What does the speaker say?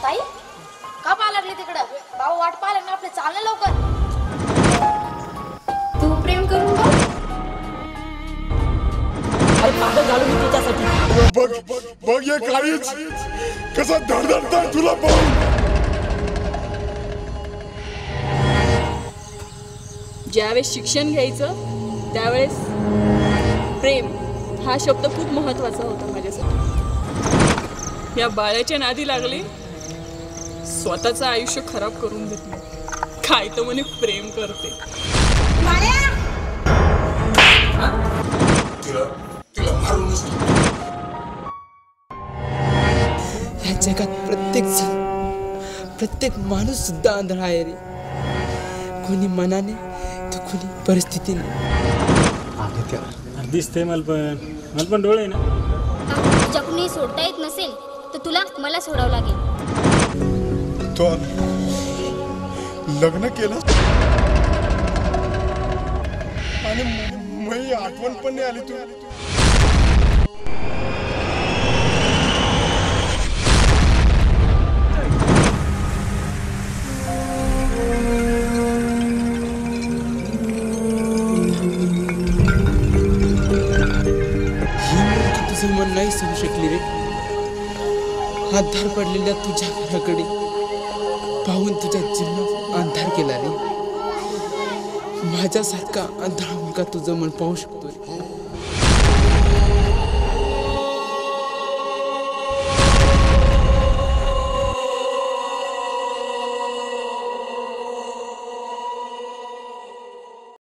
ताई का पाहा लागली तिकडं? बाबा वाट पाहिलं ना आपले, चालणं लवकर. तू प्रेम करून बघ. अरे पागल झालो मी तिच्यासाठी. बघ बघ ये काळीच कसा धडधडताय तुला पाहून. ज्यावेळेस शिक्षण घ्यायचं त्यावेळेस प्रेम हा शब्द खूप महत्त्वाचा होता माझ्यासाठी. या बाळाच्या नादी लागले, स्वतःचं आयुष्य खराब करून घेतलं. काय तर म्हणे प्रेम करते. या जगात प्रत्येक माणूस सुद्धा आंधळा आहे रे. कोणी मनाने तर कोणी परिस्थितीने. दिसते मला पण डोळे ना. तुझ्या कुणी सोडता येत नसेल तर तुला मला सोडावं लागेल. तो लग्न केलं आणि मी आठवण पण नाही आली. तू तुझं मन नाही समजू शकली रे. हातधार पडलेल्या तुझ्या घराकडे पाहून तुझ्या जीवनात अंधार केला रे. माझ्यासारखा अंधार मुलगा तुझं मन पाहू शकतो रे.